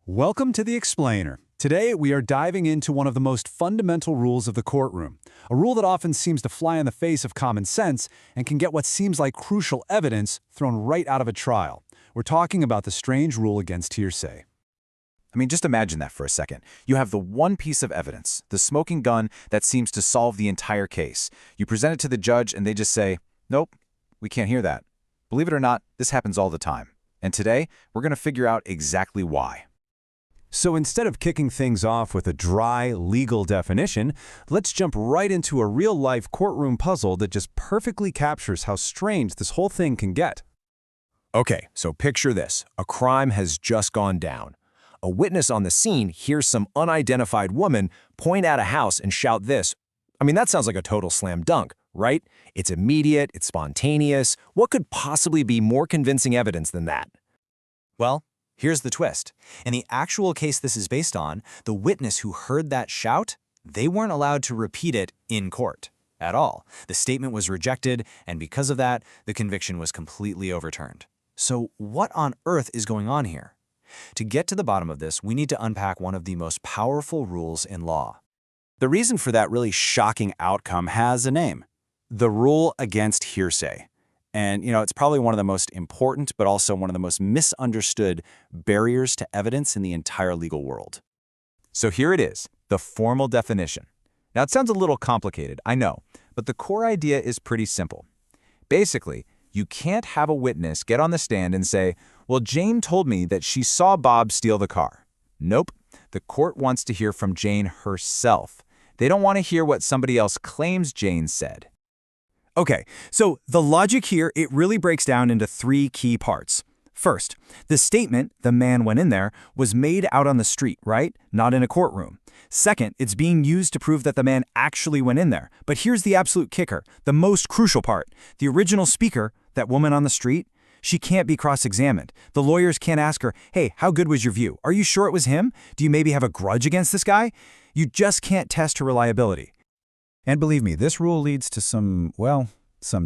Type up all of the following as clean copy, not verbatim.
Welcome to The Explainer. Today, we are diving into one of the most fundamental rules of the courtroom, a rule that often seems to fly in the face of common sense and can get what seems like crucial evidence thrown right out of a trial. We're talking about the strange rule against hearsay. I mean, just imagine that for a second. You have the one piece of evidence, the smoking gun that seems to solve the entire case. You present it to the judge and they just say, nope, we can't hear that. Believe it or not, this happens all the time. And today, we're going to figure out exactly why. So instead of kicking things off with a dry, legal definition, let's jump right into a real-life courtroom puzzle that just perfectly captures how strange this whole thing can get. Okay, so picture this. A crime has just gone down. A witness on the scene hears some unidentified woman point at a house and shout this. I mean, that sounds like a total slam dunk, right? It's immediate, it's spontaneous. What could possibly be more convincing evidence than that? Well, here's the twist. In the actual case this is based on, the witness who heard that shout, they weren't allowed to repeat it in court at all. The statement was rejected, and because of that, the conviction was completely overturned. So what on earth is going on here? To get to the bottom of this, we need to unpack one of the most powerful rules in law. The reason for that really shocking outcome has a name: the rule against hearsay. And, it's probably one of the most important, but also one of the most misunderstood barriers to evidence in the entire legal world. So here it is, the formal definition. Now, it sounds a little complicated, I know, but the core idea is pretty simple. Basically, you can't have a witness get on the stand and say, well, Jane told me that she saw Bob steal the car. Nope, the court wants to hear from Jane herself. They don't want to hear what somebody else claims Jane said. Okay, so the logic here, it really breaks down into three key parts. First, the statement, the man went in there, was made out on the street, right? Not in a courtroom. Second, it's being used to prove that the man actually went in there. But here's the absolute kicker, the most crucial part. The original speaker, that woman on the street, she can't be cross-examined. The lawyers can't ask her, hey, how good was your view? Are you sure it was him? Do you maybe have a grudge against this guy? You just can't test her reliability. And believe me, this rule leads to some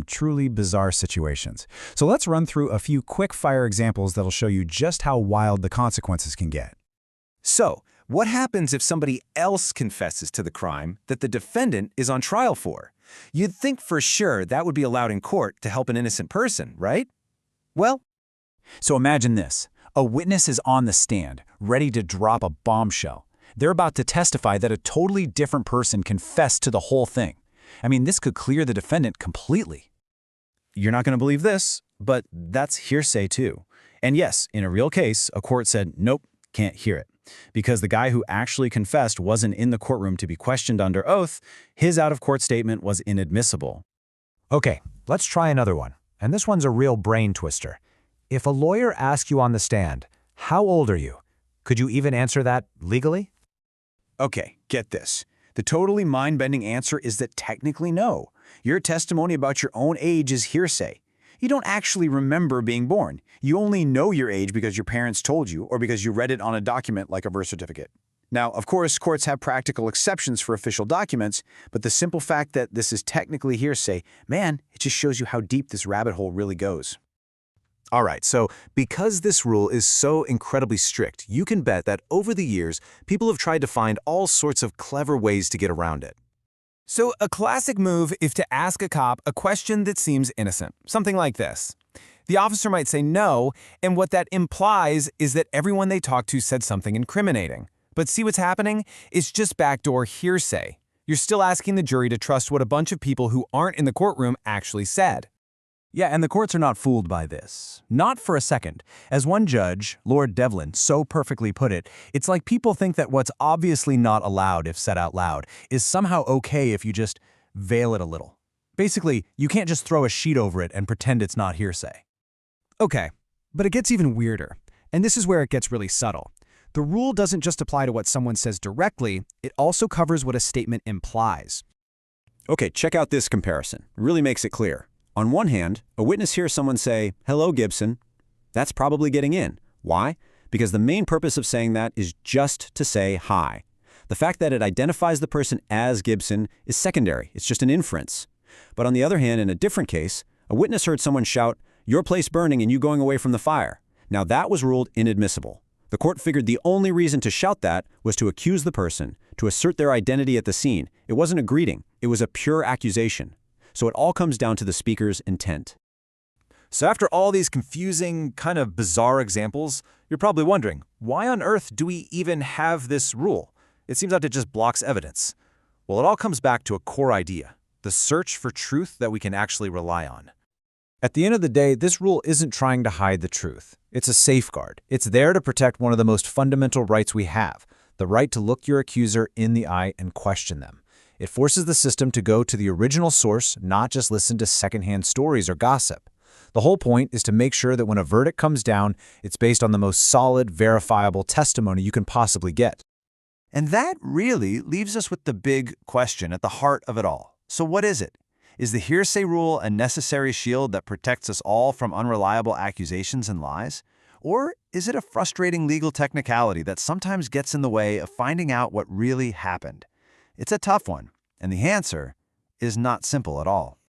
truly bizarre situations. So let's run through a few quick-fire examples that'll show you just how wild the consequences can get. So, what happens if somebody else confesses to the crime that the defendant is on trial for? You'd think for sure that would be allowed in court to help an innocent person, right? Well, So imagine this. A witness is on the stand, ready to drop a bombshell. They're about to testify that a totally different person confessed to the whole thing. I mean, this could clear the defendant completely. You're not going to believe this, but that's hearsay too. And yes, in a real case, a court said, nope, can't hear it. Because the guy who actually confessed wasn't in the courtroom to be questioned under oath, his out-of-court statement was inadmissible. Okay, let's try another one. And this one's a real brain twister. If a lawyer asks you on the stand, how old are you? Could you even answer that legally? Okay, get this. The totally mind-bending answer is that technically no. Your testimony about your own age is hearsay. You don't actually remember being born. You only know your age because your parents told you or because you read it on a document like a birth certificate. Now, of course, courts have practical exceptions for official documents, but the simple fact that this is technically hearsay, man, it just shows you how deep this rabbit hole really goes. All right, so because this rule is so incredibly strict, you can bet that over the years, people have tried to find all sorts of clever ways to get around it. So a classic move is to ask a cop a question that seems innocent, something like this. The officer might say no, and what that implies is that everyone they talked to said something incriminating. But see what's happening? It's just backdoor hearsay. You're still asking the jury to trust what a bunch of people who aren't in the courtroom actually said. Yeah, and the courts are not fooled by this. Not for a second. As one judge, Lord Devlin, so perfectly put it, it's like people think that what's obviously not allowed if said out loud is somehow okay if you just veil it a little. Basically, you can't just throw a sheet over it and pretend it's not hearsay. Okay, but it gets even weirder. And this is where it gets really subtle. The rule doesn't just apply to what someone says directly, it also covers what a statement implies. Okay, check out this comparison. It really makes it clear. On one hand, a witness hears someone say, "Hello, Gibson." That's probably getting in. Why? Because the main purpose of saying that is just to say hi. The fact that it identifies the person as Gibson is secondary. It's just an inference. But on the other hand, in a different case, a witness heard someone shout, "Your place burning and you going away from the fire." Now that was ruled inadmissible. The court figured the only reason to shout that was to accuse the person, to assert their identity at the scene. It wasn't a greeting, it was a pure accusation. So it all comes down to the speaker's intent. So after all these confusing, kind of bizarre examples, you're probably wondering, why on earth do we even have this rule? It seems like it just blocks evidence. Well, it all comes back to a core idea, the search for truth that we can actually rely on. At the end of the day, this rule isn't trying to hide the truth. It's a safeguard. It's there to protect one of the most fundamental rights we have, the right to look your accuser in the eye and question them. It forces the system to go to the original source, not just listen to secondhand stories or gossip. The whole point is to make sure that when a verdict comes down, it's based on the most solid, verifiable testimony you can possibly get. And that really leaves us with the big question at the heart of it all. So what is it? Is the hearsay rule a necessary shield that protects us all from unreliable accusations and lies? Or is it a frustrating legal technicality that sometimes gets in the way of finding out what really happened? It's a tough one, and the answer is not simple at all.